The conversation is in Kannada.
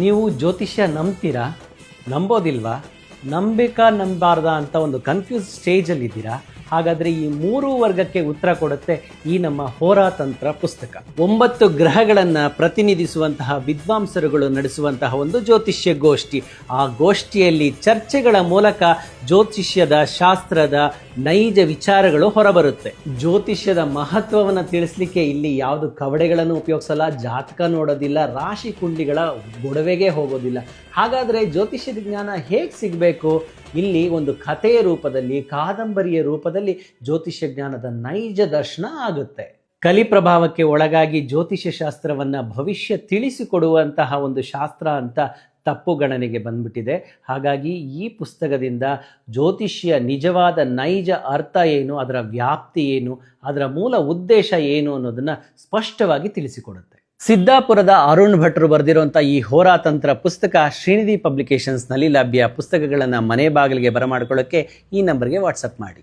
ನೀವು ಜ್ಯೋತಿಷ್ಯ ನಂಬ್ತೀರಾ, ನಂಬೋದಿಲ್ವಾ, ನಂಬೇಕಾ ನಂಬಾರ್ದಾ ಅಂತ ಒಂದು ಕನ್ಫ್ಯೂಸ್ ಸ್ಟೇಜಲ್ಲಿದ್ದೀರಾ? ಹಾಗಾದರೆ ಈ 3 ವರ್ಗಕ್ಕೆ ಉತ್ತರ ಕೊಡುತ್ತೆ ಈ ನಮ್ಮ ಹೋರಾತಂತ್ರ ಪುಸ್ತಕ. 9 ಗ್ರಹಗಳನ್ನು ಪ್ರತಿನಿಧಿಸುವಂತಹ ವಿದ್ವಾಂಸರುಗಳು ನಡೆಸುವಂತಹ ಒಂದು ಜ್ಯೋತಿಷ್ಯ ಗೋಷ್ಠಿ. ಆ ಗೋಷ್ಠಿಯಲ್ಲಿ ಚರ್ಚೆಗಳ ಮೂಲಕ ಜ್ಯೋತಿಷ್ಯದ ಶಾಸ್ತ್ರದ ನೈಜ ವಿಚಾರಗಳು ಹೊರಬರುತ್ತೆ. ಜ್ಯೋತಿಷ್ಯದ ಮಹತ್ವವನ್ನು ತಿಳಿಸ್ಲಿಕ್ಕೆ ಇಲ್ಲಿ ಯಾವುದು ಕವಡೆಗಳನ್ನು ಉಪಯೋಗಿಸಲ್ಲ, ಜಾತಕ ನೋಡೋದಿಲ್ಲ, ರಾಶಿ ಕುಂಡಿಗಳ ಗೊಡವೆಗೆ ಹೋಗೋದಿಲ್ಲ. ಹಾಗಾದರೆ ಜ್ಯೋತಿಷ್ಯದ ಜ್ಞಾನ ಹೇಗೆ ಸಿಗಬೇಕು? ಇಲ್ಲಿ ಒಂದು ಕಥೆಯ ರೂಪದಲ್ಲಿ, ಕಾದಂಬರಿಯ ರೂಪದಲ್ಲಿ ಜ್ಯೋತಿಷ್ಯ ಜ್ಞಾನದ ನೈಜ ದರ್ಶನ ಆಗುತ್ತೆ. ಕಲಿ ಪ್ರಭಾವಕ್ಕೆ ಒಳಗಾಗಿ ಜ್ಯೋತಿಷ್ಯ ಶಾಸ್ತ್ರವನ್ನು ಭವಿಷ್ಯ ತಿಳಿಸಿಕೊಡುವಂತಹ ಒಂದು ಶಾಸ್ತ್ರ ಅಂತ ತಪ್ಪು ಗಣನೆಗೆ ಬಂದ್ಬಿಟ್ಟಿದೆ. ಹಾಗಾಗಿ ಈ ಪುಸ್ತಕದಿಂದ ಜ್ಯೋತಿಷ್ಯ ನಿಜವಾದ ನೈಜ ಅರ್ಥ ಏನು, ಅದರ ವ್ಯಾಪ್ತಿ ಏನು, ಅದರ ಮೂಲ ಉದ್ದೇಶ ಏನು ಅನ್ನೋದನ್ನು ಸ್ಪಷ್ಟವಾಗಿ ತಿಳಿಸಿಕೊಡುತ್ತೆ. ಸಿದ್ದಾಪುರದ ಅರುಣ್ ಭಟ್ರು ಬರೆದಿರುವಂಥ ಈ ಹೋರಾತಂತ್ರ ಪುಸ್ತಕ ಶ್ರೀನಿಧಿ ಪಬ್ಲಿಕೇಶನ್ಸ್ನಲ್ಲಿ ಲಭ್ಯ. ಪುಸ್ತಕಗಳನ್ನು ಮನೆ ಬಾಗಿಲಿಗೆ ಬರಮಾಡ್ಕೊಳ್ಳೋಕ್ಕೆ ಈ ನಂಬರ್ಗೆ ವಾಟ್ಸಪ್ ಮಾಡಿ.